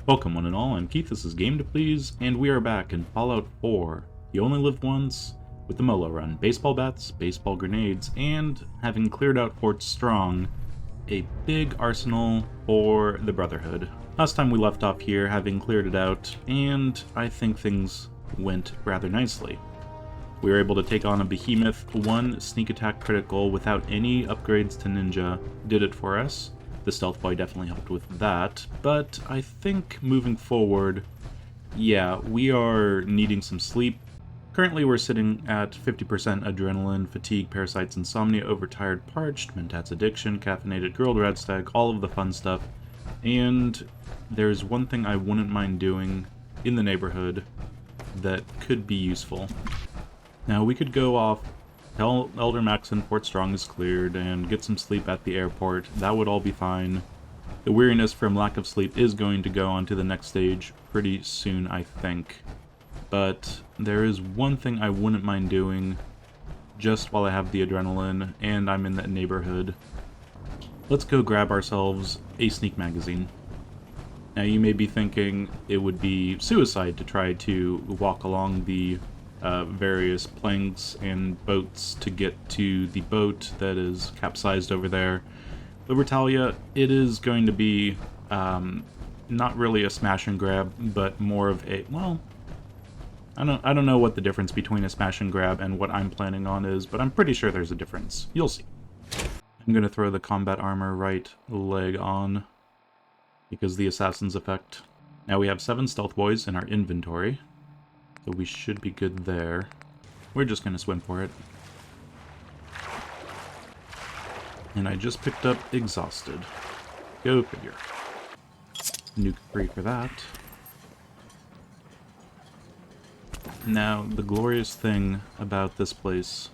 Welcome one and all, I'm Keith, this is Game to Please, and we are back in Fallout 4. You only live once, with the Molo run. Baseball bats, baseball grenades, and, having cleared out Fort Strong, a big arsenal for the Brotherhood. Last time we left off here, having cleared it out, and I think things went rather nicely. We were able to take on a behemoth, one sneak attack critical without any upgrades to ninja did it for us. The stealth boy definitely helped with that, but I think moving forward, yeah, we are needing some sleep. Currently we're sitting at 50% adrenaline, fatigue, parasites, insomnia, overtired, parched, mentats addiction, caffeinated, grilled red stag, all of the fun stuff. And there's one thing I wouldn't mind doing in the neighborhood that could be useful. Now we could go off, tell Elder Maxon Fort Strong is cleared, and get some sleep at the airport. That would all be fine. The weariness from lack of sleep is going to go on to the next stage pretty soon, I think. But there is one thing I wouldn't mind doing just while I have the adrenaline and I'm in that neighborhood. Let's go grab ourselves a sneak magazine. Now you may be thinking it would be suicide to try to walk along the various planks and boats to get to the boat that is capsized over there. Libertalia, it is going to be not really a smash and grab, but more of a, well, I don't know what the difference between a smash and grab and what I'm planning on is, but I'm pretty sure there's a difference. You'll see. I'm going to throw the combat armor right leg on because the assassin's effect. Now we have 7 stealth boys in our inventory. So we should be good there. We're just going to swim for it. And I just picked up Exhausted. Go figure. Nuke free for that. Now, the glorious thing about this place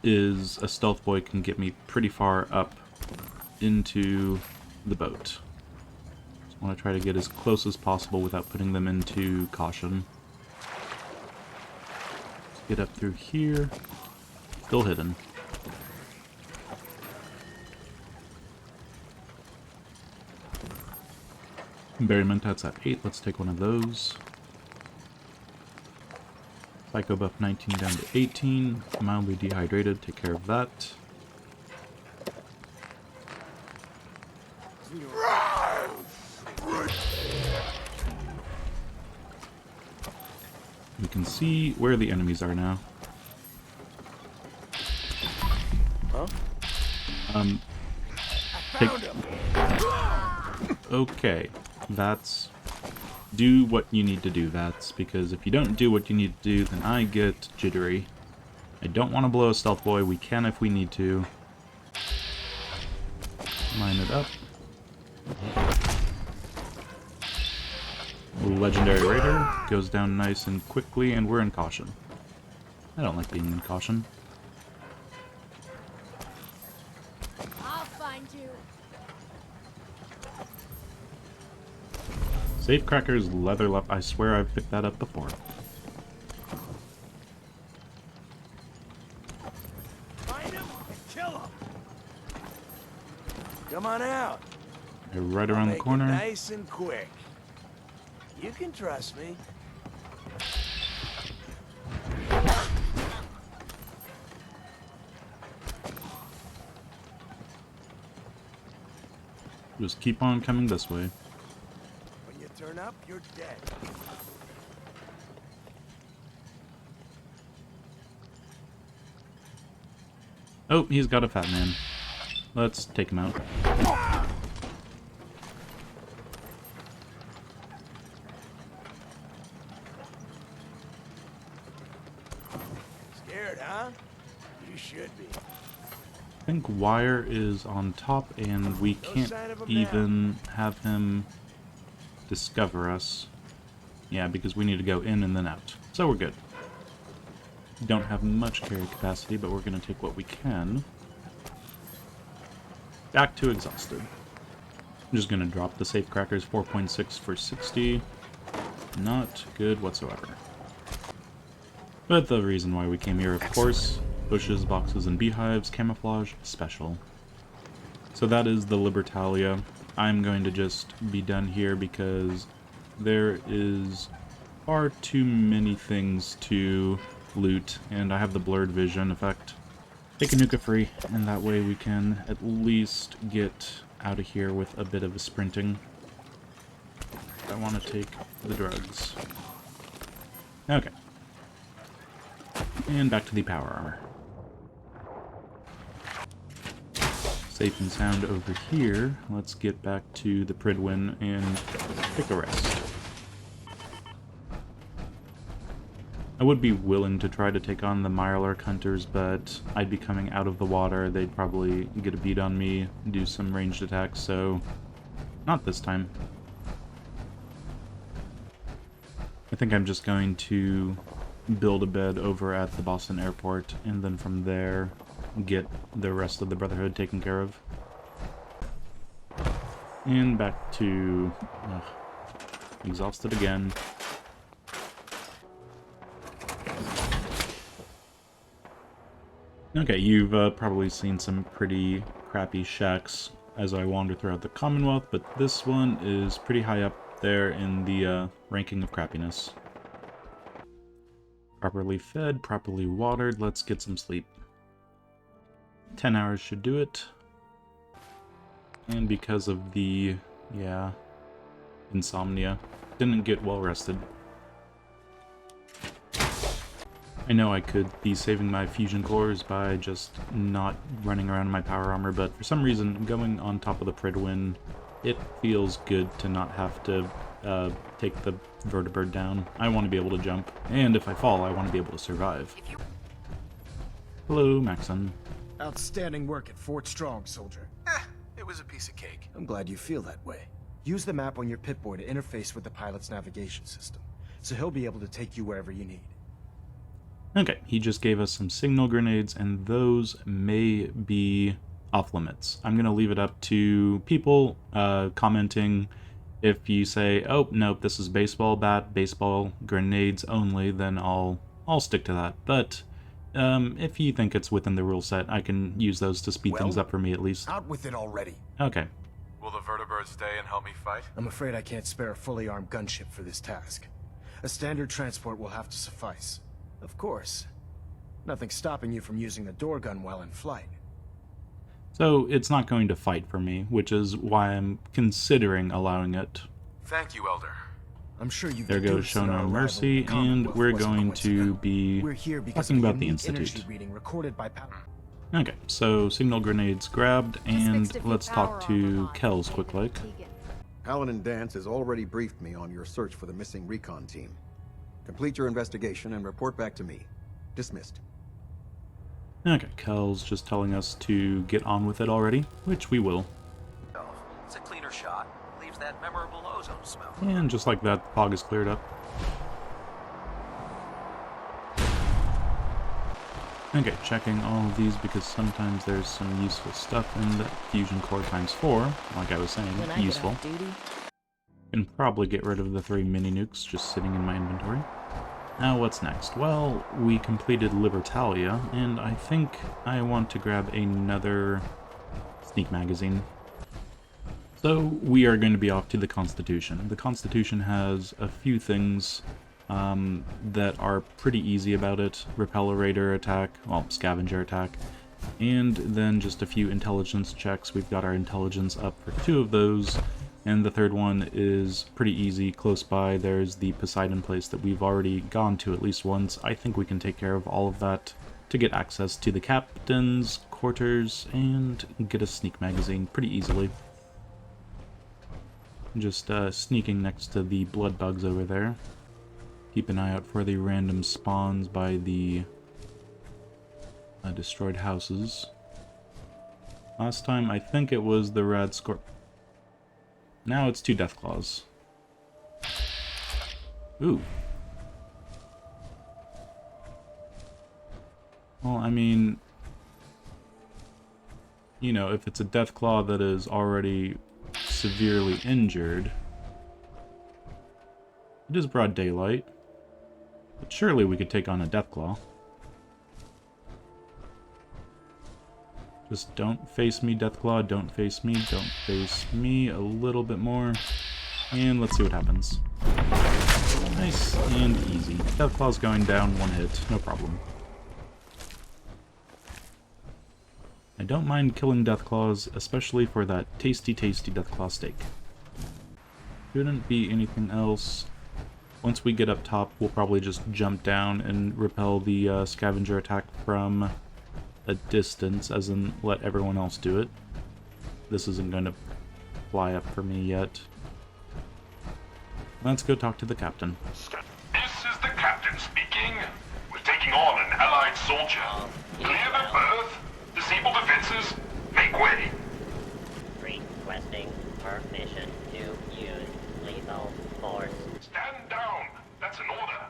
is a stealth boy can get me pretty far up into the boat. Just want to try to get as close as possible without putting them into caution. Get up through here. Still hidden. Berry mentats at 8. Let's take one of those. Psycho buff 19 down to 18. Mildly dehydrated. Take care of that. We can see where the enemies are now. Huh? Okay, Vats. Do what you need to do, Vats, because if you don't do what you need to do, then I get jittery. I don't want to blow a stealth boy. We can if we need to. Line it up. Legendary Raider goes down nice and quickly, and we're in caution. I don't like being in caution. I'll find you. Safecracker's leather left. I swear I've picked that up before. Find him and kill him. Come on out. They're right around the Make it corner. nice and quick. You can trust me. Just keep on coming this way. When you turn up, you're dead. Oh, he's got a fat man. Let's take him out. Scared, huh? You should be. I think Wire is on top, and we can't sign of him even have him discover us. Yeah, because we need to go in and then out. So we're good. Don't have much carry capacity, but we're going to take what we can. Back to Exhausted. I'm just going to drop the Safecrackers 4.6 for 60. Not good whatsoever. But the reason why we came here, of course, bushes, boxes, and beehives, camouflage, special. So that is the Libertalia. I'm going to just be done here because there is far too many things to loot, and I have the blurred vision effect. Take a nuka free, and that way we can at least get out of here with a bit of a sprinting. I want to take the drugs. Okay. And back to the power armor. Safe and sound over here. Let's get back to the Pridwin and take a rest. I would be willing to try to take on the Mirelurk hunters, but I'd be coming out of the water. They'd probably get a beat on me, do some ranged attacks, so not this time. I think I'm just going to build a bed over at the Boston airport, and then from there get the rest of the Brotherhood taken care of. And back to... exhausted again. Okay, you've probably seen some pretty crappy shacks as I wander throughout the Commonwealth, but this one is pretty high up there in the ranking of crappiness. Properly fed, properly watered, let's get some sleep. 10 hours should do it. And because of the, insomnia, didn't get well rested. I know I could be saving my fusion cores by just not running around in my power armor, but for some reason, going on top of the Pridwin, it feels good to not have to take the Vertibird down. I want to be able to jump, and if I fall, I want to be able to survive. Hello, Maxon. Outstanding work at Fort Strong, soldier. It was a piece of cake. I'm glad you feel that way. Use the map on your Pip-Boy to interface with the pilot's navigation system, so he'll be able to take you wherever you need. Okay, he just gave us some signal grenades, and those may be off limits. I'm going to leave it up to people commenting. If you say, oh, nope, this is baseball bat, baseball grenades only, then I'll stick to that. But if you think it's within the rule set, I can use those to speed things up for me at least. Out with it already. Okay. Will the Vertibirds stay and help me fight? I'm afraid I can't spare a fully armed gunship for this task. A standard transport will have to suffice. Of course. Nothing stopping you from using the door gun while in flight. So it's not going to fight for me, which is why I'm considering allowing it. Thank you, Elder. I'm sure you've There goes Show No Mercy, and we're going to be talking about the Institute. Recorded by Okay, so signal grenades grabbed, and let's talk to Kells quick like. Paladin Dance has already briefed me on your search for the missing recon team. Complete your investigation and report back to me. Dismissed. Okay, Kells just telling us to get on with it already, which we will. It's a cleaner shot. Leaves that memorable ozone smell. And just like that, the fog is cleared up. Okay, checking all of these because sometimes there's some useful stuff in the Fusion Core ×4, like I was saying, useful. Can probably get rid of the 3 mini nukes just sitting in my inventory. Now what's next? Well, we completed Libertalia, and I think I want to grab another sneak magazine. So we are going to be off to the Constitution. The Constitution has a few things that are pretty easy about it. Repeller Raider attack, well, scavenger attack, and then just a few intelligence checks. We've got our intelligence up for 2 of those. And the third one is pretty easy. Close by, there's the Poseidon place that we've already gone to at least once. I think we can take care of all of that to get access to the captain's quarters and get a sneak magazine pretty easily. Just sneaking next to the blood bugs over there. Keep an eye out for the random spawns by the destroyed houses. Last time, I think it was the Rad Scorp. Now it's 2 Deathclaws. Ooh. Well, I mean, you know, if it's a Deathclaw that is already severely injured, it is broad daylight, but surely we could take on a Deathclaw. Just don't face me, Deathclaw, don't face me, don't face me, a little bit more. And let's see what happens. Nice and easy. Deathclaw's going down, one hit, no problem. I don't mind killing Deathclaws, especially for that tasty, tasty Deathclaw steak. Shouldn't be anything else. Once we get up top, we'll probably just jump down and repel the scavenger attack from a distance, as in let everyone else do it. This isn't going to fly up for me yet. Let's go talk to the captain. This is the captain speaking. We're taking on an allied soldier. Clear the berth. Disable defenses. Make way. Requesting permission to use lethal force. Stand down. That's an order.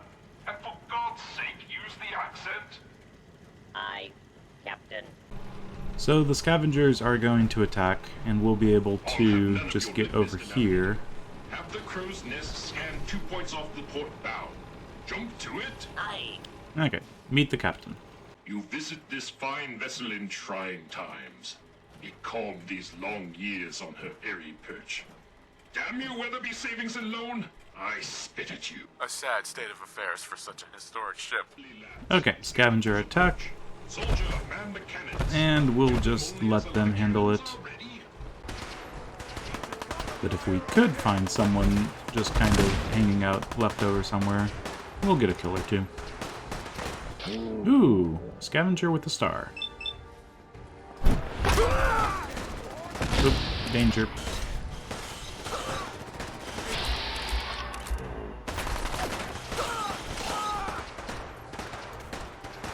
And for God's sake, use the accent. Aye, Captain. So the scavengers are going to attack, and we'll be able to just get over here. Have the crow's nest scan 2 points off the port bow. Jump to it. Aye. Okay, meet the captain. You visit this fine vessel in trying times. It calmed these long years on her airy perch. Damn you, Weatherby Savings and Loan! I spit at you. A sad state of affairs for such a historic ship. Okay, scavenger attack, Soldier, man the cannons. and we'll just let them handle it. Ready? But if we could find someone just kind of hanging out leftover somewhere, we'll get a kill or two. Ooh, scavenger with a star. Oop, danger.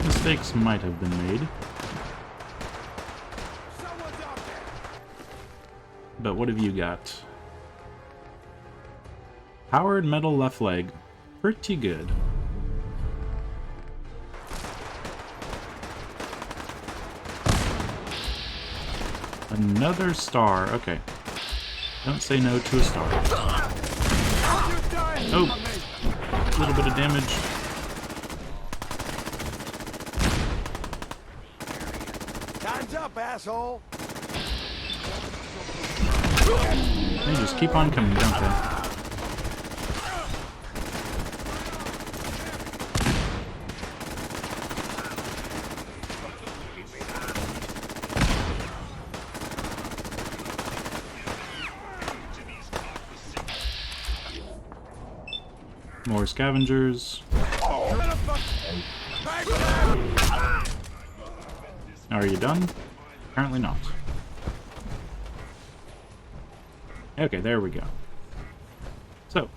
Mistakes might have been made. But what have you got? Powered metal left leg. Pretty good. Another star. Okay. Don't say no to a star. Oh! A little bit of damage. Time's up, asshole! They just keep on coming, don't they? More scavengers. Are you done? Apparently not. Okay, there we go. So,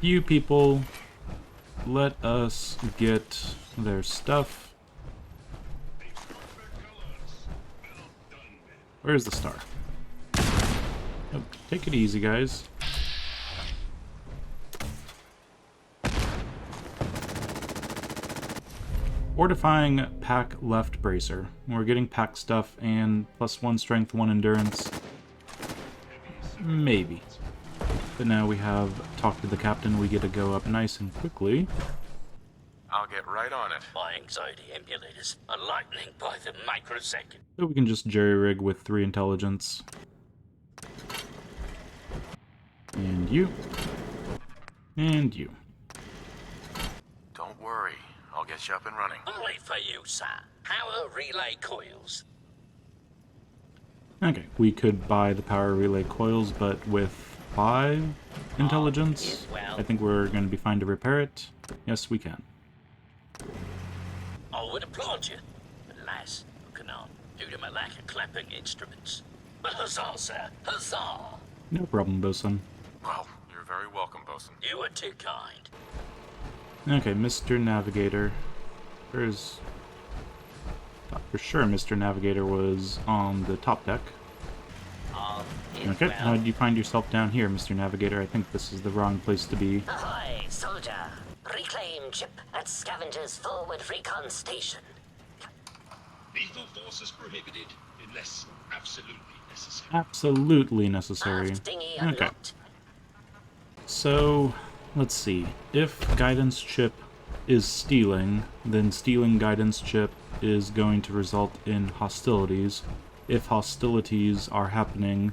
few people, let us get their stuff. Where's the star? Oh, take it easy, guys. Fortifying pack left bracer. We're getting pack stuff and +1 strength, 1 endurance. Maybe. But now we have talked to the captain, we get to go up nice and quickly. I'll get right on it. My anxiety emulators are lightning by the microsecond. So we can just jerry-rig with 3 intelligence. And you. And you. Don't worry. I'll get you up and running. Only for you, sir. Power relay coils. Okay, we could buy the power relay coils, but with 5 intelligence, I think we're going to be fine to repair it. Yes, we can. I would applaud you, but alas, I cannot, due to my lack of clapping instruments. But huzzah, sir, huzzah! No problem, bosun. Well, you're very welcome, bosun. You were too kind. Okay, Mr. Navigator. Where's... Thought for sure Mr. Navigator was on the top deck. Okay, how did you find yourself down here, Mr. Navigator? I think this is the wrong place to be. Ahoy, soldier! Reclaim ship at Scavenger's forward recon station. Lethal force is prohibited unless absolutely necessary. Absolutely necessary. Aft dinghy Okay. unlocked. So, let's see. If guidance chip is stealing, then stealing guidance chip is going to result in hostilities. If hostilities are happening,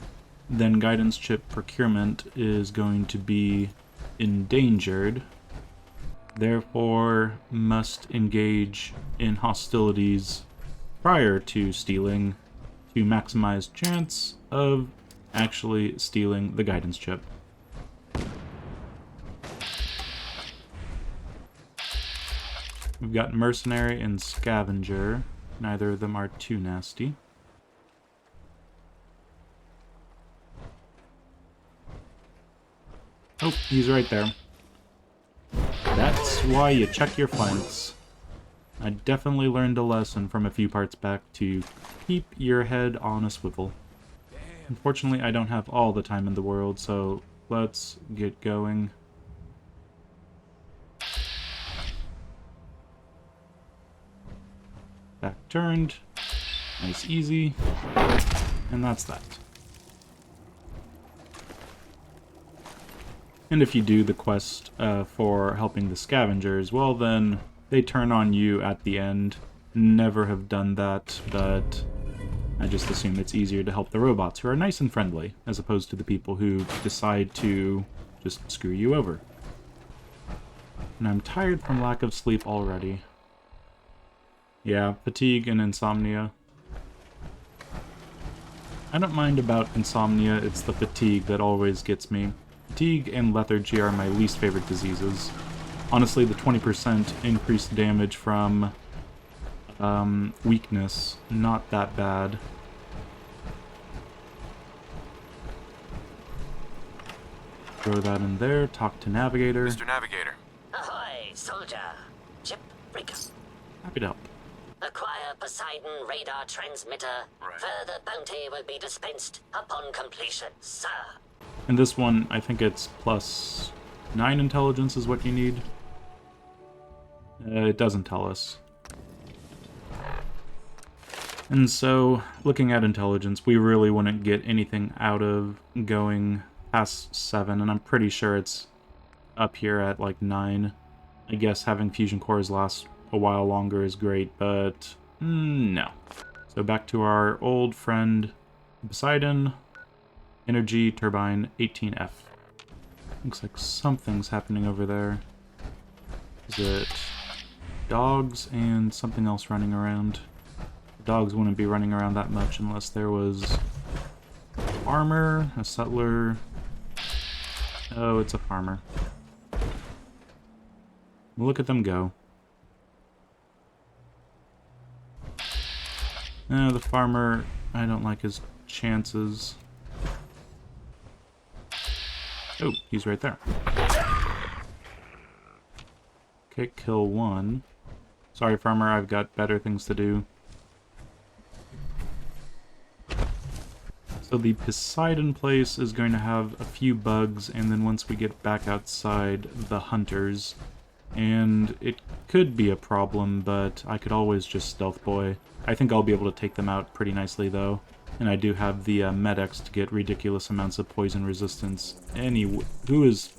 then guidance chip procurement is going to be endangered. Therefore, must engage in hostilities prior to stealing to maximize chance of actually stealing the guidance chip. We've got Mercenary and Scavenger. Neither of them are too nasty. Oh, he's right there. That's why you check your flanks. I definitely learned a lesson from a few parts back to keep your head on a swivel. Unfortunately, I don't have all the time in the world, so let's get going. Back turned. Nice, easy. And that's that. And if you do the quest for helping the scavengers, well then, they turn on you at the end. Never have done that, but I just assume it's easier to help the robots, who are nice and friendly, as opposed to the people who decide to just screw you over. And I'm tired from lack of sleep already. Yeah, fatigue and insomnia. I don't mind about insomnia, it's the fatigue that always gets me. Fatigue and lethargy are my least favorite diseases. Honestly, the 20% increased damage from weakness, not that bad. Throw that in there, talk to Navigator. Mr. Navigator. Ahoy, soldier. Chip Recon. Happy to help. Acquire Poseidon radar transmitter. Right. Further bounty will be dispensed upon completion, sir. And this one, I think it's +9 intelligence is what you need. It doesn't tell us. And so, looking at intelligence, we really wouldn't get anything out of going past 7, and I'm pretty sure it's up here at like 9. I guess having fusion cores last a while longer is great, but no. So back to our old friend Poseidon. Energy turbine 18F. Looks like something's happening over there. Is it dogs and something else running around? Dogs wouldn't be running around that much unless there was a farmer, a settler. Oh, it's a farmer. Look at them go. The farmer, I don't like his chances. Oh, he's right there. Okay, kill one. Sorry, farmer, I've got better things to do. So the Poseidon place is going to have a few bugs, and then once we get back outside, the hunters. And it could be a problem, but I could always just stealth boy. I think I'll be able to take them out pretty nicely, though. And I do have the Med-X to get ridiculous amounts of poison resistance. Who is...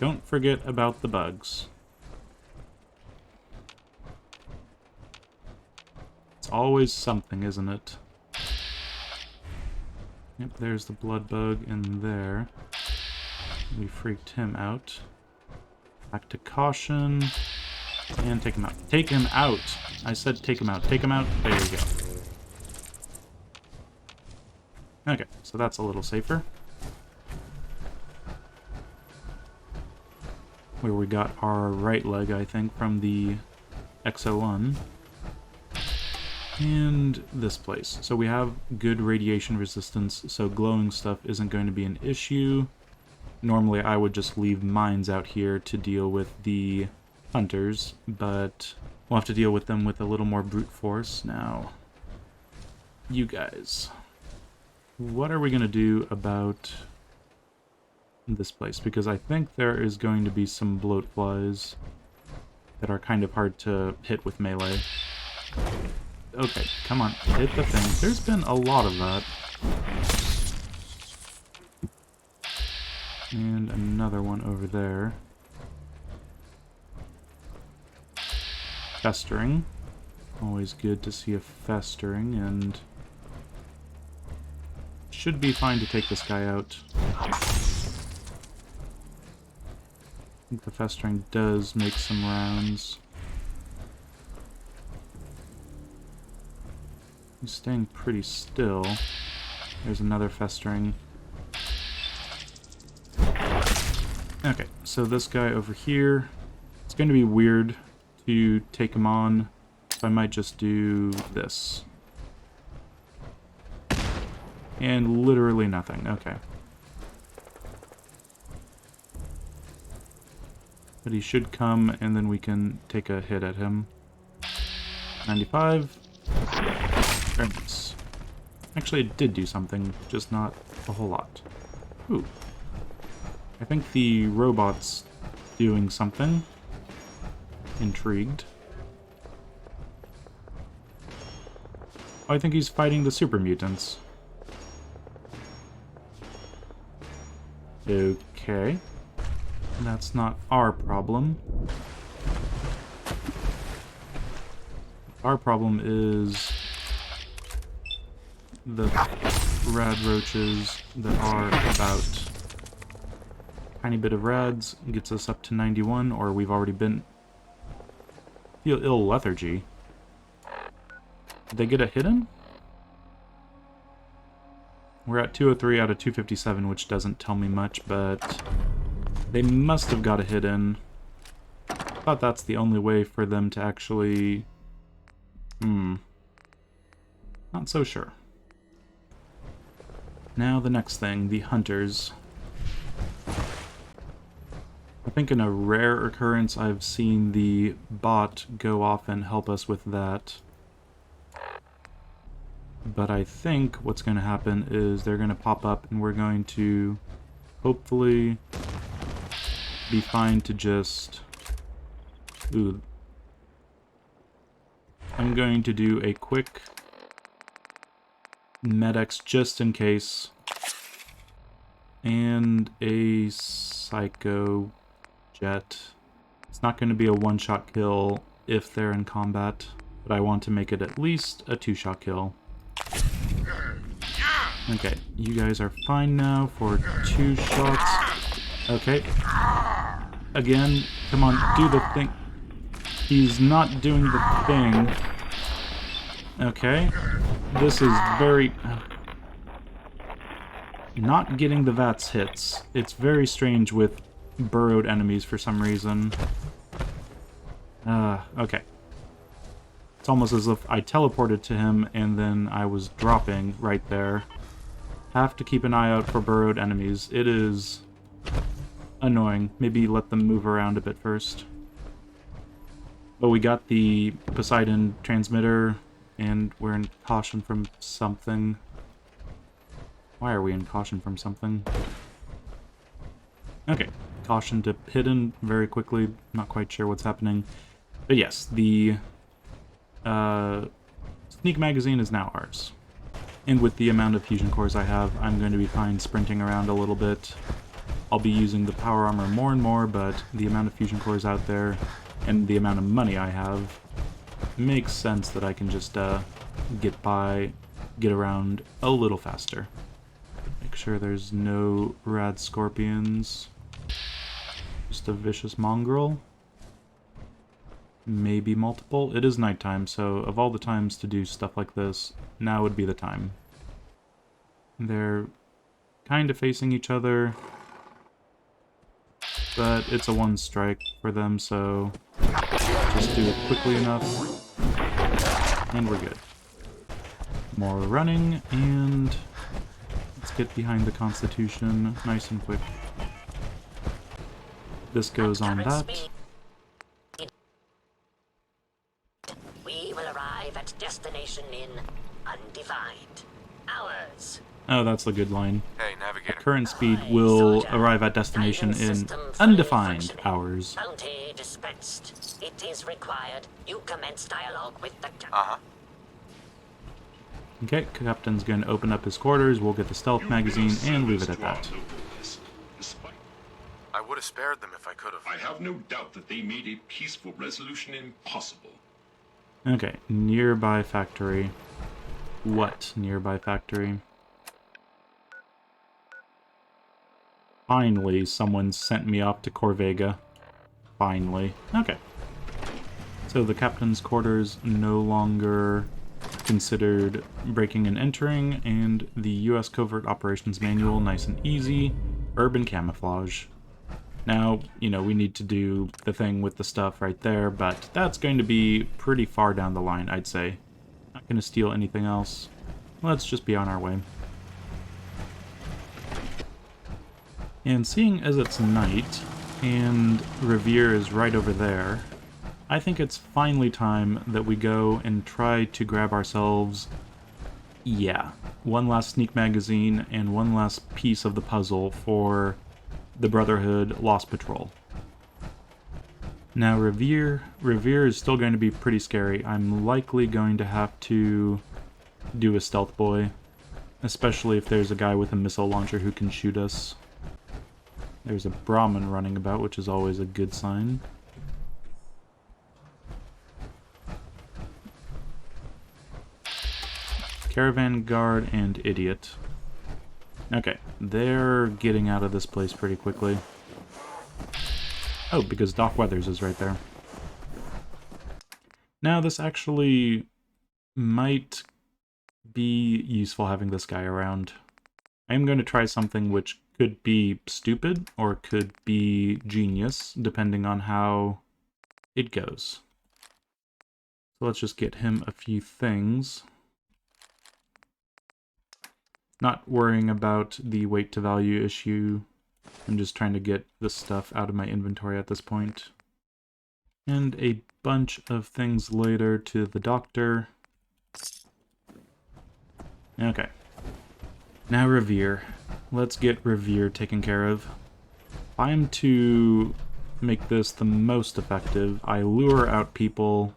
Don't forget about the bugs. It's always something, isn't it? Yep, there's the blood bug in there. We freaked him out. Back to caution. And take him out. Take him out! I said take him out. Take him out. There you go. Okay, so that's a little safer. Where we got our right leg, I think, from the XO1. And this place. So we have good radiation resistance, so glowing stuff isn't going to be an issue. Normally I would just leave mines out here to deal with the hunters, but we'll have to deal with them with a little more brute force. Now, you guys, what are we going to do about this place? Because I think there is going to be some bloat flies that are kind of hard to hit with melee. Okay, come on, hit the thing. There's been a lot of that. And another one over there. Festering. Always good to see a festering, and should be fine to take this guy out. I think the festering does make some rounds. He's staying pretty still. There's another festering. Okay, so this guy over here, it's going to be weird to take him on, so I might just do this. And literally nothing, okay. But he should come, and then we can take a hit at him. 95. Very nice. Actually, it did do something, just not a whole lot. Ooh. I think the robot's doing something. Intrigued. Oh, I think he's fighting the super mutants. Okay. That's not our problem. Our problem is the rad roaches that are about. Tiny bit of rads gets us up to 91, or we've already been. Feel ill lethargy. Did they get a hit in? We're at 203 out of 257, which doesn't tell me much, but they must have got a hit in. I thought that's the only way for them to actually. Not so sure. Now the next thing, the hunters. I think in a rare occurrence I've seen the bot go off and help us with that. But I think what's going to happen is they're going to pop up and we're going to hopefully be fine to just... Ooh. I'm going to do a quick Med-X just in case. And a Psycho Jet. It's not going to be a one-shot kill if they're in combat, but I want to make it at least a two-shot kill. Okay, you guys are fine now for 2 shots. Okay. Again, come on, do the thing. He's not doing the thing. Okay. This is very... Not getting the VATS hits. It's very strange with burrowed enemies for some reason. Okay. It's almost as if I teleported to him and then I was dropping right there. Have to keep an eye out for burrowed enemies. It is annoying. Maybe let them move around a bit first. But we got the Poseidon transmitter, and we're in caution from something. Why are we in caution from something? Okay, caution to hidden very quickly. Not quite sure what's happening. But yes, the sneak magazine is now ours. And with the amount of fusion cores I have, I'm going to be fine sprinting around a little bit. I'll be using the power armor more and more, but the amount of fusion cores out there and the amount of money I have makes sense that I can just get around a little faster. Make sure there's no rad scorpions. Just a vicious mongrel. Maybe multiple. It is nighttime, so of all the times to do stuff like this, now would be the time. They're kind of facing each other, but it's a one strike for them, so just do it quickly enough, and we're good. More running, and let's get behind the Constitution nice and quick. This goes on that. We will arrive at destination in undefined hours. Oh, that's a good line. Hey, Navigator. Current speed will arrive at destination in undefined hours. Bounty dispatched. It is required you commence dialogue with the Uh-huh. Okay, Captain's going to open up his quarters, we'll get the stealth magazine, and leave it at that. I would have spared them if I could have. I have no doubt that they made a peaceful resolution impossible. Okay, nearby factory. What nearby factory? Finally, someone sent me off to Corvega. Finally. Okay. So the captain's quarters no longer considered breaking and entering, and the U.S. Covert Operations Manual, nice and easy. Urban camouflage. Now, you know, we need to do the thing with the stuff right there, but that's going to be pretty far down the line, I'd say. Not going to steal anything else. Let's just be on our way. And seeing as it's night, and Revere is right over there, I think it's finally time that we go and try to grab ourselves, one last sneak magazine and one last piece of the puzzle for the Brotherhood Lost Patrol. Now Revere is still going to be pretty scary. I'm likely going to have to do a stealth boy, especially if there's a guy with a missile launcher who can shoot us. There's a Brahmin running about, which is always a good sign. Caravan guard and idiot. Okay, they're getting out of this place pretty quickly. Oh, because Doc Weathers is right there. Now, this actually might be useful having this guy around. I'm going to try something which could be stupid or could be genius, depending on how it goes. So let's just get him a few things. Not worrying about the weight to value issue. I'm just trying to get this stuff out of my inventory at this point. And a bunch of things later to the doctor. Okay. Now Revere. Let's get Revere taken care of. If I am to make this the most effective, I lure out people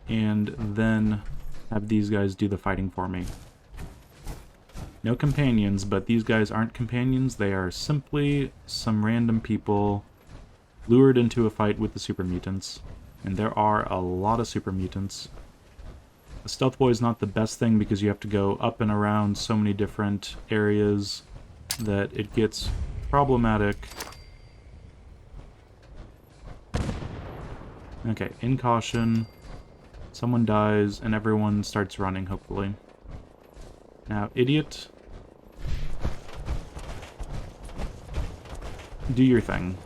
and then have these guys do the fighting for me. No companions, but these guys aren't companions. They are simply some random people lured into a fight with the super mutants. And there are a lot of super mutants. The stealth boy is not the best thing because you have to go up and around so many different areas that it gets problematic. Okay, in caution. Someone dies and everyone starts running, hopefully. Now, idiot. Do your thing.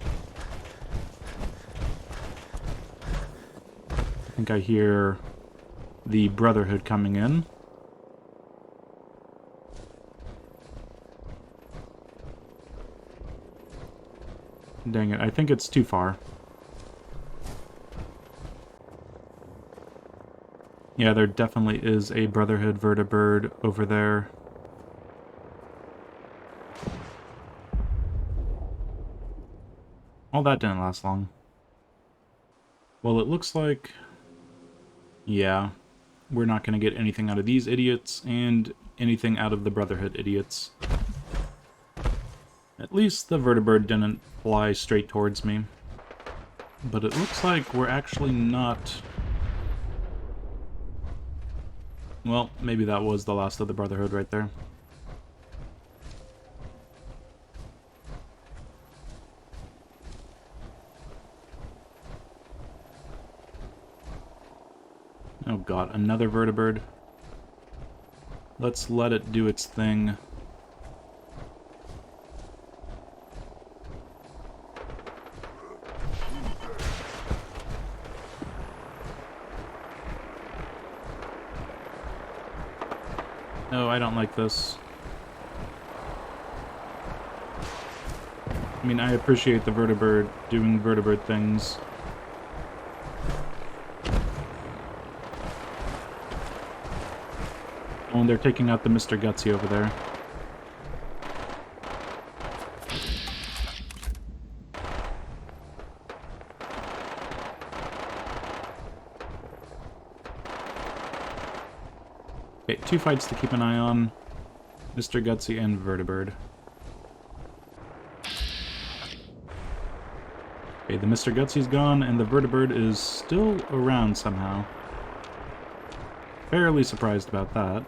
I think I hear the Brotherhood coming in. Dang it, I think it's too far. Yeah, there definitely is a Brotherhood Vertibird over there. Well, that didn't last long. Well, it looks like... yeah, we're not going to get anything out of these idiots, and anything out of the Brotherhood idiots. At least the Vertibird didn't fly straight towards me. But it looks like we're actually not... well, maybe that was the last of the Brotherhood right there. Oh god, another Vertibird. Let's let it do its thing. No, I don't like this. I mean, I appreciate the Vertibird doing Vertibird things. Oh, and they're taking out the Mr. Gutsy over there. Okay, two fights to keep an eye on. Mr. Gutsy and Vertibird. Okay, the Mr. Gutsy's gone, and the Vertibird is still around somehow. Fairly surprised about that.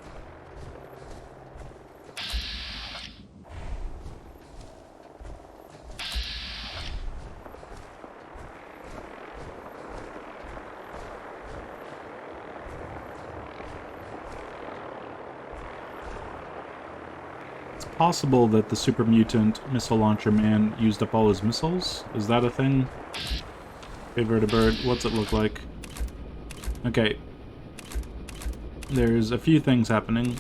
possible that the super mutant missile launcher man used up all his missiles. Is that a thing? Okay, Vertibird, what's it look like? Okay. There's a few things happening.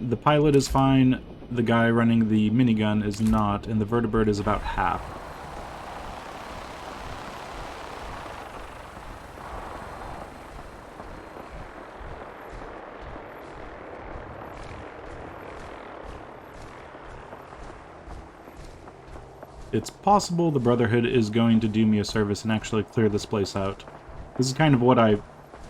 The pilot is fine, the guy running the minigun is not, and the Vertibird is about half. It's possible the Brotherhood is going to do me a service and actually clear this place out. This is kind of what I,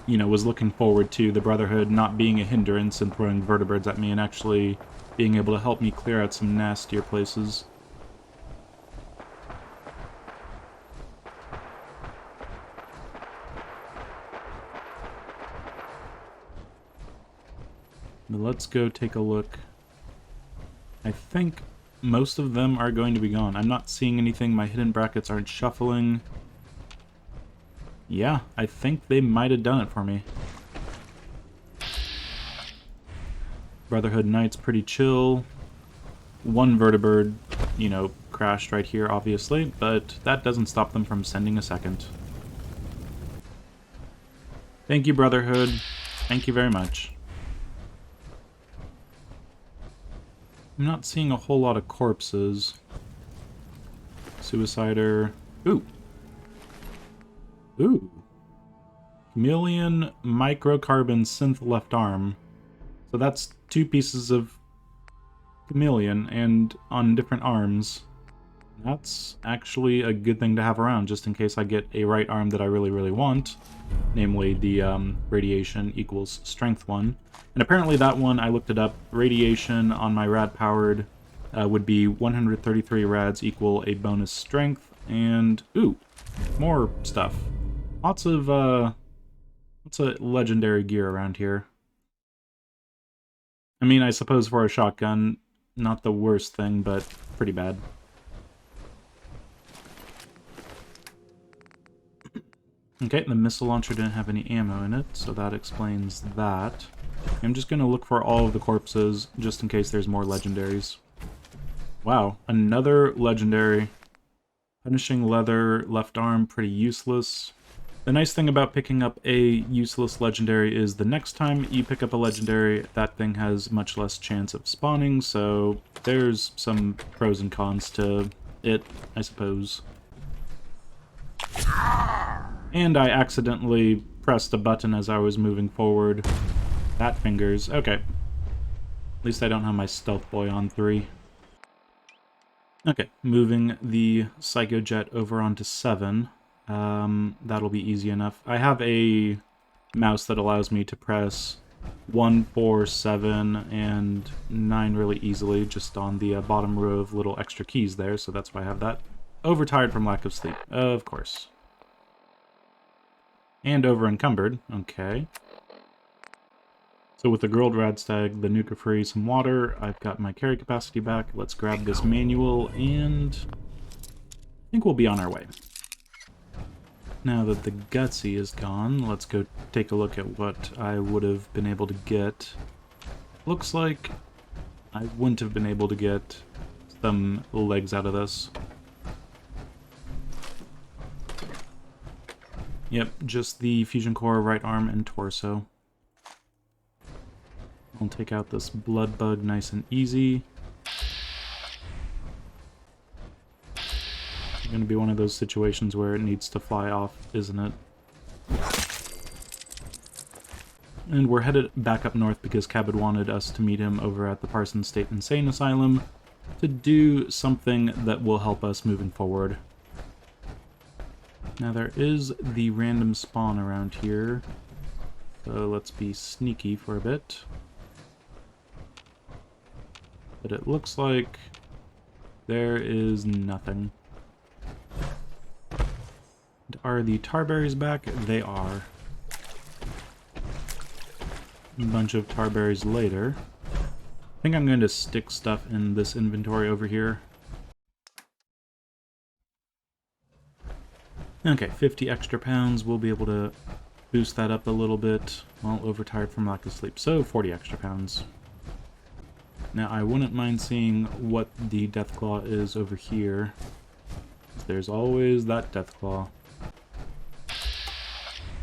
was looking forward to, the Brotherhood not being a hindrance and throwing Vertibirds at me and actually being able to help me clear out some nastier places. But let's go take a look. I think most of them are going to be gone. I'm not seeing anything. My hidden brackets aren't shuffling. Yeah, I think they might have done it for me. Brotherhood Knight's pretty chill. One Vertibird, crashed right here, obviously, but that doesn't stop them from sending a second. Thank you, Brotherhood. Thank you very much. I'm not seeing a whole lot of corpses. Suicider. Ooh. Ooh. Chameleon microcarbon synth left arm. So that's 2 pieces of chameleon and on different arms. That's actually a good thing to have around just in case I get a right arm that I really, really want. Namely the radiation equals strength one. And apparently that one, I looked it up, radiation on my rad powered would be 133 rads equal a bonus strength, and ooh, more stuff. Lots of legendary gear around here. I mean, I suppose for a shotgun, not the worst thing, but pretty bad. Okay, the missile launcher didn't have any ammo in it, so that explains that. I'm just going to look for all of the corpses, just in case there's more legendaries. Wow, another legendary. Punishing leather, left arm, pretty useless. The nice thing about picking up a useless legendary is the next time you pick up a legendary, that thing has much less chance of spawning, so there's some pros and cons to it, I suppose. And I accidentally pressed a button as I was moving forward. Fat fingers. Okay. At least I don't have my stealth boy on 3. Okay, moving the Psycho Jet over onto 7. That'll be easy enough. I have a mouse that allows me to press 1, 4, 7, and 9 really easily, just on the bottom row of little extra keys there, so that's why I have that. Overtired from lack of sleep, of course. And over-encumbered, okay. So with the Grilled Radstag, the Nuka Free, some water, I've got my carry capacity back. Let's grab this manual, and I think we'll be on our way. Now that the Gutsy is gone, let's go take a look at what I would have been able to get. Looks like I wouldn't have been able to get some legs out of this. Yep, just the fusion core, right arm, and torso. I'll take out this blood bug nice and easy. It's going to be one of those situations where it needs to fly off, isn't it? And we're headed back up north because Cabot wanted us to meet him over at the Parsons State Insane Asylum to do something that will help us moving forward. Now there is the random spawn around here, so let's be sneaky for a bit. But it looks like there is nothing. And are the tarberries back? They are. A bunch of tarberries later. I think I'm going to stick stuff in this inventory over here. Okay, 50 extra pounds. We'll be able to boost that up a little bit. Well, overtired from lack of sleep, so 40 extra pounds. Now, I wouldn't mind seeing what the Deathclaw is over here. There's always that Deathclaw.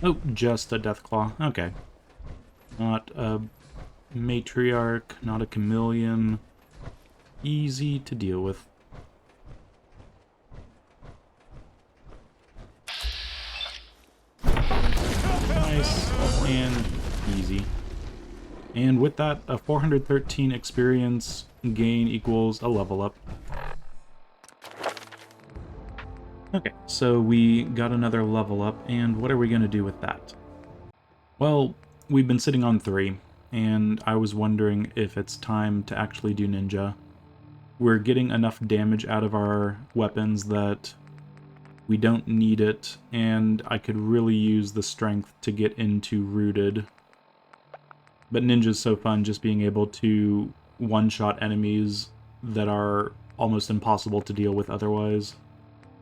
Oh, just a Deathclaw. Okay. Not a Matriarch, not a Chameleon. Easy to deal with. Nice and easy. And with that, a 413 experience gain equals a level up. Okay, so we got another level up, and what are we going to do with that? Well, we've been sitting on 3, and I was wondering if it's time to actually do Ninja. We're getting enough damage out of our weapons that we don't need it, and I could really use the strength to get into Rooted. But Ninja's so fun, just being able to one-shot enemies that are almost impossible to deal with otherwise.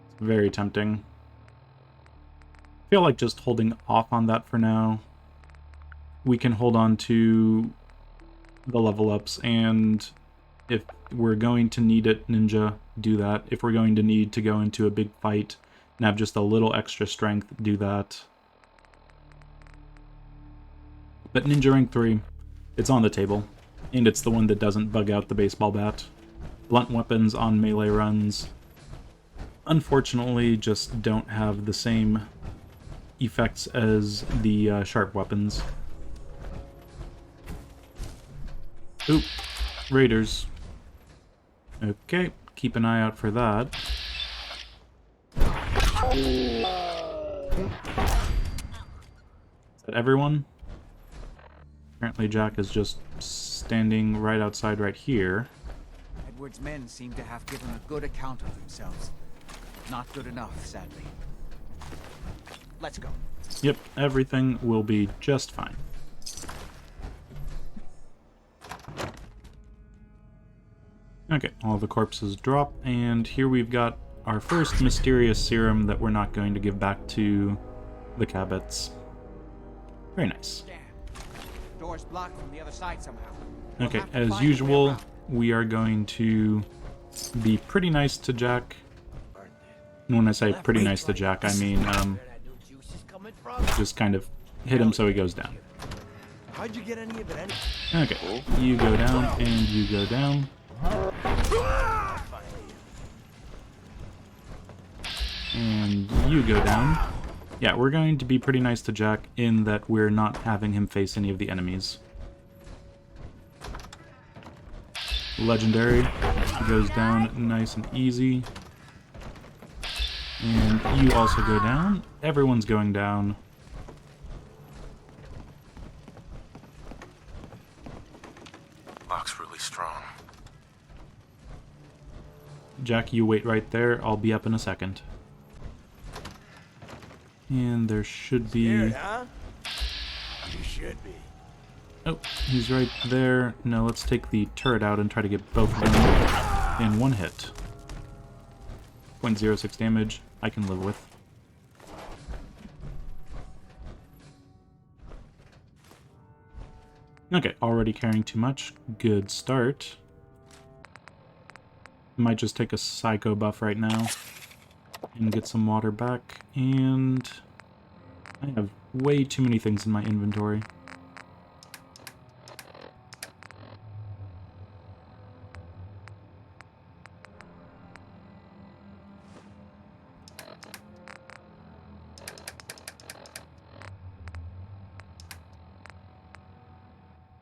It's very tempting. I feel like just holding off on that for now. We can hold on to the level ups, and if we're going to need it, Ninja, do that. If we're going to need to go into a big fight and have just a little extra strength, do that. But Ninja Rank 3, it's on the table, and it's the one that doesn't bug out the baseball bat. Blunt weapons on melee runs, unfortunately, just don't have the same effects as the sharp weapons. Oop, raiders. Okay, keep an eye out for that. Is that everyone? Apparently Jack is just standing right outside right here. Edward's men seem to have given a good account of themselves. Not good enough, sadly. Let's go. Yep, everything will be just fine. Okay, all the corpses drop, and here we've got our first mysterious serum that we're not going to give back to the Cabots. Very nice. Door's blocked from the other side somehow. Okay, as usual, we are going to be pretty nice to Jack. And when I say pretty nice to Jack, I mean, just kind of hit him so he goes down. How'd you get any of it? Okay, you go down, and you go down. And you go down. Yeah, we're going to be pretty nice to Jack in that we're not having him face any of the enemies. Legendary goes down nice and easy. And you also go down. Everyone's going down. Lock's really strong. Jack, you wait right there. I'll be up in a second. And there should be... Scared, huh? You should be. Oh, he's right there. No, let's take the turret out and try to get both of them in one hit. 0.06 damage, I can live with. Okay, already carrying too much. Good start. Might just take a psycho buff right now and get some water back, and I have way too many things in my inventory.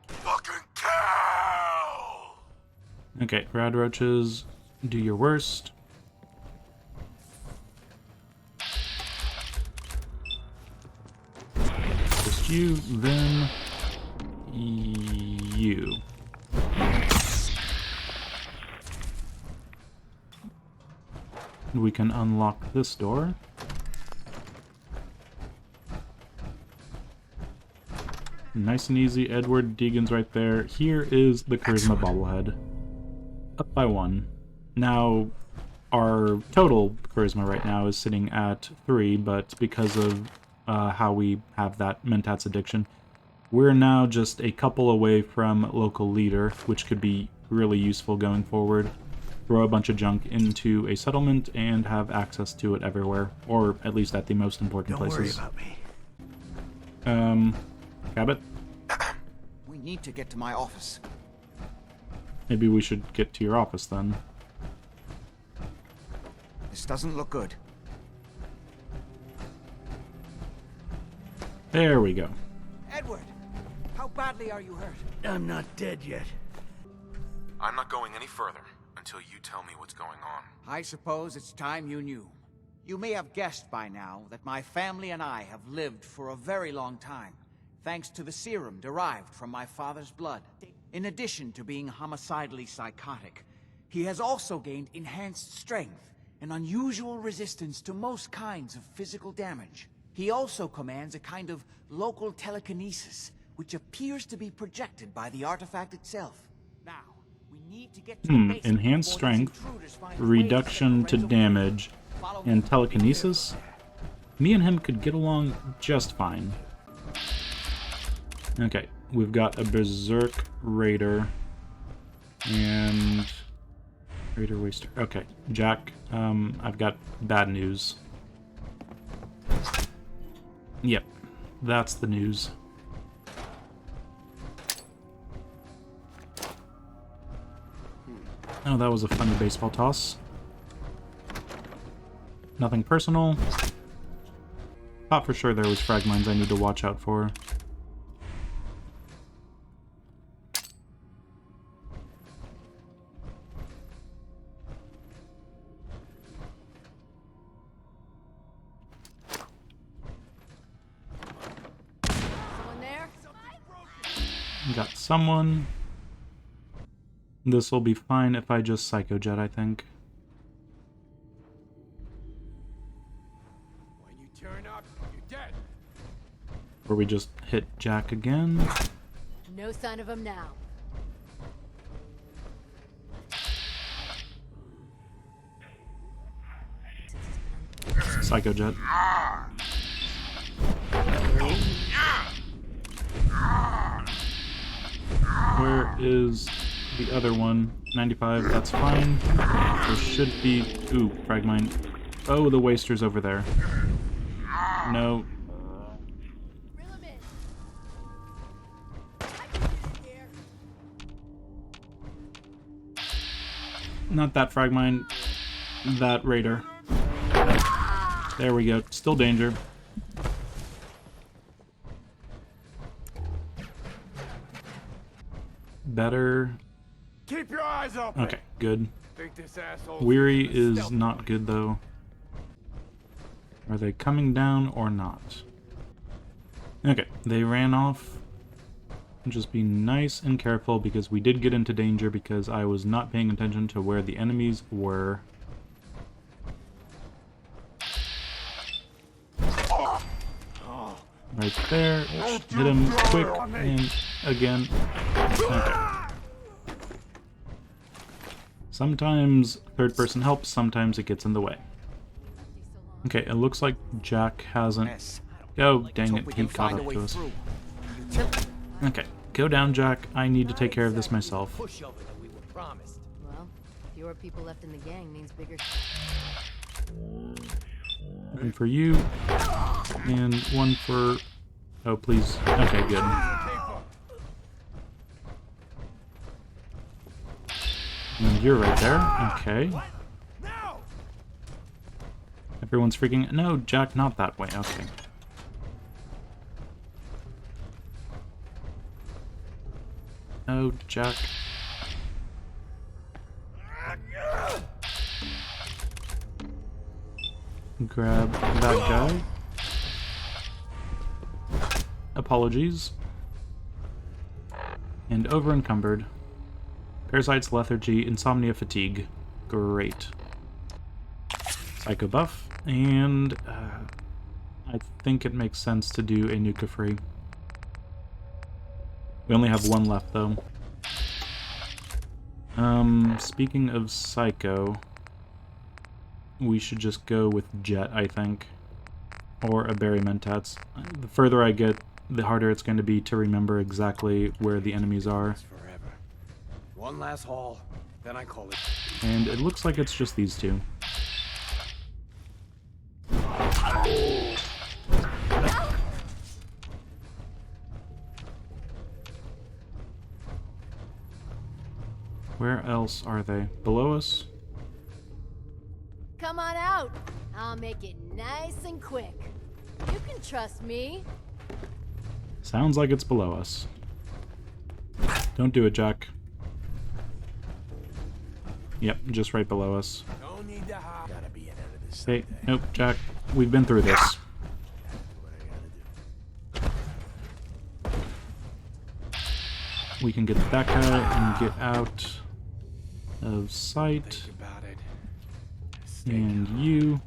Fucking cow! Okay, rad roaches, do your worst. Just you, then you. We can unlock this door. Nice and easy. Edward Deegan's right there. Here is the Charisma bobblehead. Up by 1. Now, our total Charisma right now is sitting at 3, but because of how we have that Mentats addiction, we're now just a couple away from local leader, which could be really useful going forward. Throw a bunch of junk into a settlement and have access to it everywhere, or at least at the most important places. Don't worry about me. Cabot? We need to get to my office. Maybe we should get to your office then. This doesn't look good. There we go. Edward, how badly are you hurt? I'm not dead yet. I'm not going any further until you tell me what's going on. I suppose it's time you knew. You may have guessed by now that my family and I have lived for a very long time, thanks to the serum derived from my father's blood. In addition to being homicidally psychotic, he has also gained enhanced strength and unusual resistance to most kinds of physical damage. He also commands a kind of local telekinesis, which appears to be projected by the artifact itself. Now, we need to get to the basement Enhanced before strength, these intruders find ways reduction to set the damage, Follow and me. telekinesis. Me and him could get along just fine. Okay, we've got a Berserk Raider and Raider Waster. Okay, Jack, I've got bad news. Yep, that's the news. Oh, that was a funny baseball toss. Nothing personal. Thought for sure there was frag mines I need to watch out for. Someone there? Got someone. This will be fine if I just Psycho Jet, I think. When you turn up, you're dead. Or we just hit Jack again. No sign of him now. Psycho Jet. Where is the other one? 95, that's fine. There should be... Ooh, frag mine. Oh, the Waster's over there. No. Reel him in. I can get in here. Not that frag mine. That Raider. There we go. Still danger. Better. Keep your eyes open. Okay, good. Think this asshole. Weary is not good, though. Are they coming down or not? Okay, they ran off. Just be nice and careful because we did get into danger because I was not paying attention to where the enemies were. Right there. Hit him quick and again. Okay. Sometimes third person helps, sometimes it gets in the way. Okay, it looks like Jack hasn't... Oh, dang it, he caught up to us. Okay, go down, Jack. I need to take care of this myself. Well, fewer people left in the gang means bigger. One for you. And one for... Oh, please. Okay, good. And you're right there. Okay. Everyone's freaking... No, Jack, not that way. Okay. Oh, Jack. Grab that guy. Apologies. And over encumbered. Parasites, lethargy, insomnia, fatigue. Great. Psycho buff. And I think it makes sense to do a Nuka free. We only have one left, though. Speaking of Psycho, we should just go with Jet, I think. Or a Berry Mentats. The further I get, the harder it's going to be to remember exactly where the enemies are. One last haul, then I call it. And it looks like it's just these two. Where else are they? Below us? Come on out. I'll make it nice and quick. You can trust me. Sounds like it's below us. Don't do it, Jack. Yep, just right below us. Don't need to hide. Gotta be ahead of this. Hey, nope, Jack. We've been through this. We can get that guy and get out of sight. Think about it. And you.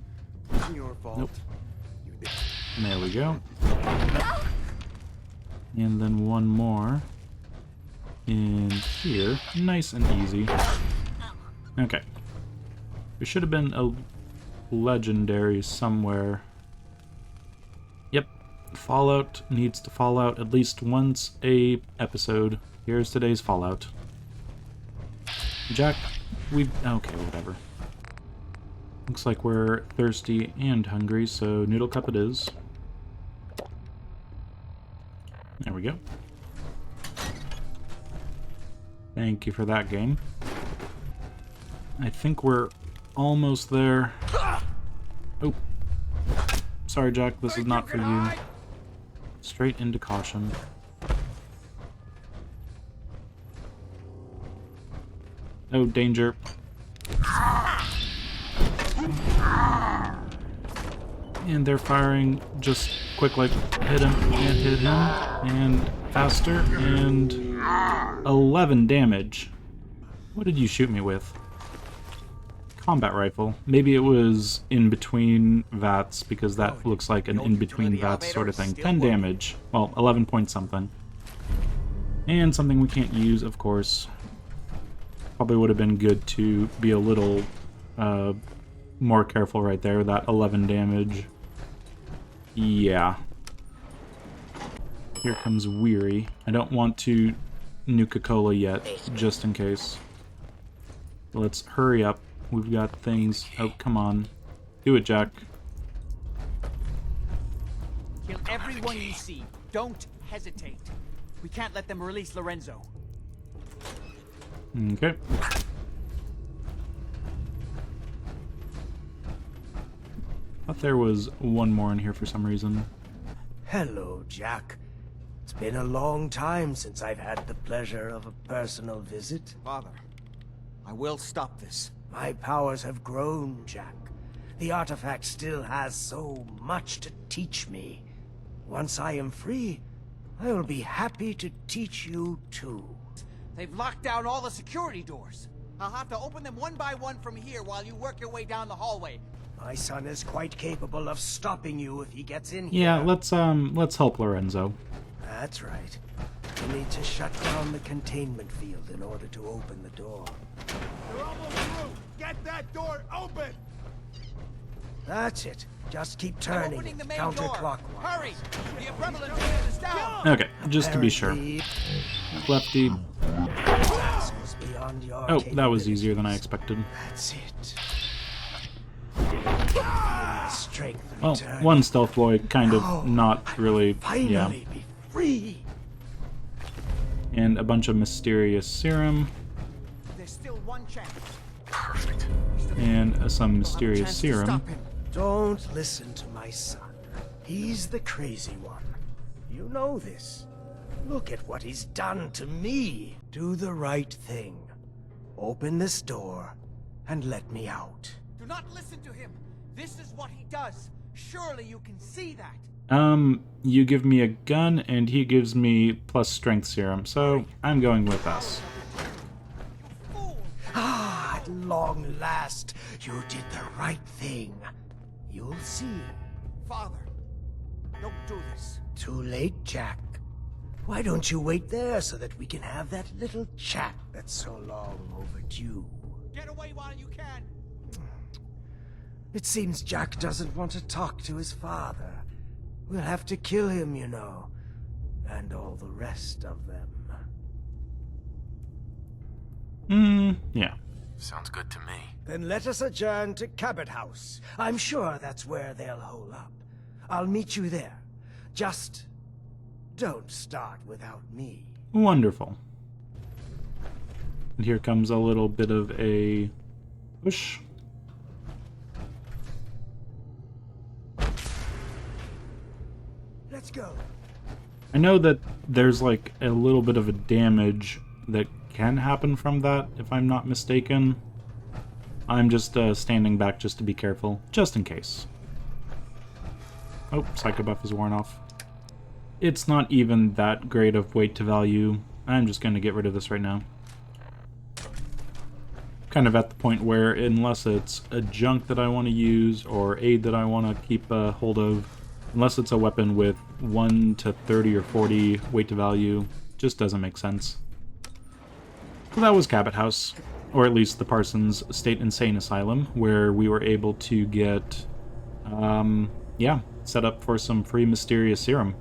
It's your fault. Nope. There we go. And then one more in here. Nice and easy. Okay. There should have been a legendary somewhere. Yep. Fallout needs to fall out at least once a episode. Here's today's Fallout. Jack, okay, whatever. Looks like we're thirsty and hungry, so Noodle Cup it is. There we go. Thank you for that game. I think we're almost there. Oh. Sorry, Jack, this is not for you. Straight into caution. Oh, danger. And they're firing just quick, like, hit him, and hit him, and faster, and 11 damage. What did you shoot me with? Combat rifle. Maybe it was in between VATS, because that looks like an in between VATS sort of thing. 10 damage. Well, 11 point something. And something we can't use, of course. Probably would have been good to be a little more careful right there. That 11 damage. Yeah. Here comes Weary. I don't want to Nuka-Cola yet, just in case. Let's hurry up. We've got things... Oh, come on. Do it, Jack. Kill everyone you see. Don't hesitate. We can't let them release Lorenzo. Okay. Thought there was one more in here for some reason. Hello, Jack. It's been a long time since I've had the pleasure of a personal visit. Father, I will stop this. My powers have grown, Jack. The artifact still has so much to teach me. Once I am free, I will be happy to teach you too. They've locked down all the security doors. I'll have to open them one by one from here while you work your way down the hallway. My son is quite capable of stopping you if he gets in here. Yeah, let's help Lorenzo. That's right. You need to shut down the containment field in order to open the door. They're almost through. Get that door open. That's it. Just keep I'm turning opening it the main door. counterclockwise. Hurry! The prevalent unit is down. Okay, just to be sure. Lefty. Task was beyond your Oh, that was capability. easier than I expected. That's it. Strength Well, returning. one stealth boy, kind of not really, Finally yeah. be free. And a bunch of mysterious serum, There's still one chance. Perfect. and some mysterious Chance to serum. stop him. Don't listen to my son. He's the crazy one. You know this. Look at what he's done to me. Do the right thing. Open this door and let me out. Do not listen to him. This is what he does. Surely you can see that. You give me a gun, and he gives me plus strength serum, so I'm going with us. Fool! Ah, at long last, you did the right thing. You'll see. Father, don't do this. Too late, Jack. Why don't you wait there so that we can have that little chat that's so long overdue? Get away while you can. It seems Jack doesn't want to talk to his father. We'll have to kill him, you know. And all the rest of them. Yeah. Sounds good to me. Then let us adjourn to Cabot House. I'm sure that's where they'll hole up. I'll meet you there. Just don't start without me. Wonderful. And here comes a little bit of a push. Let's go. I know that there's like a little bit of a damage that can happen from that, if I'm not mistaken. I'm just standing back just to be careful, just in case. Oh, Psycho Buff is worn off. It's not even that great of weight to value. I'm just going to get rid of this right now. Kind of at the point where, unless it's a junk that I want to use or aid that I want to keep hold of, unless it's a weapon with 1 to 30 or 40 weight to value, just doesn't make sense. So that was Cabot House, or at least the Parsons State Insane Asylum, where we were able to get, yeah, set up for some free mysterious serum.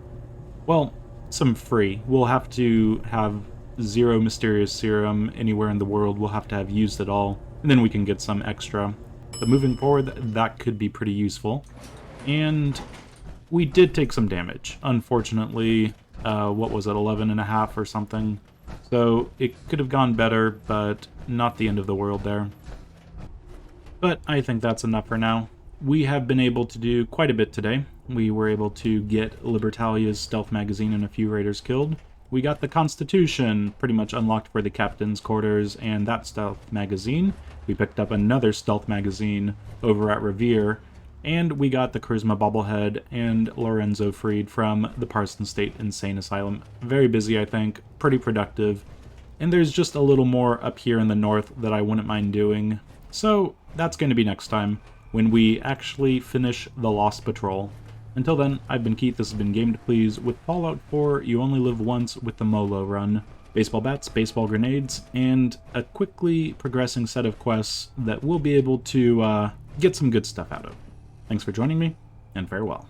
Well, some free. We'll have to have 0 mysterious serum anywhere in the world. We'll have to have used it all, and then we can get some extra. But moving forward, that could be pretty useful. And we did take some damage. Unfortunately, what was it, 11.5 or something? So it could have gone better, but not the end of the world there. But I think that's enough for now. We have been able to do quite a bit today. We were able to get Libertalia's stealth magazine and a few raiders killed. We got the Constitution pretty much unlocked for the captain's quarters and that stealth magazine. We picked up another stealth magazine over at Revere, and we got the Charisma bobblehead and Lorenzo freed from the Parsons State Insane Asylum. Very busy, I think, pretty productive, and there's just a little more up here in the north that I wouldn't mind doing. So that's going to be next time, when we actually finish the Lost Patrol. Until then, I've been Keith, this has been Game to Please with Fallout 4, You Only Live Once with the Molo run. Baseball bats, baseball grenades, and a quickly progressing set of quests that we'll be able to get some good stuff out of. Thanks for joining me, and farewell.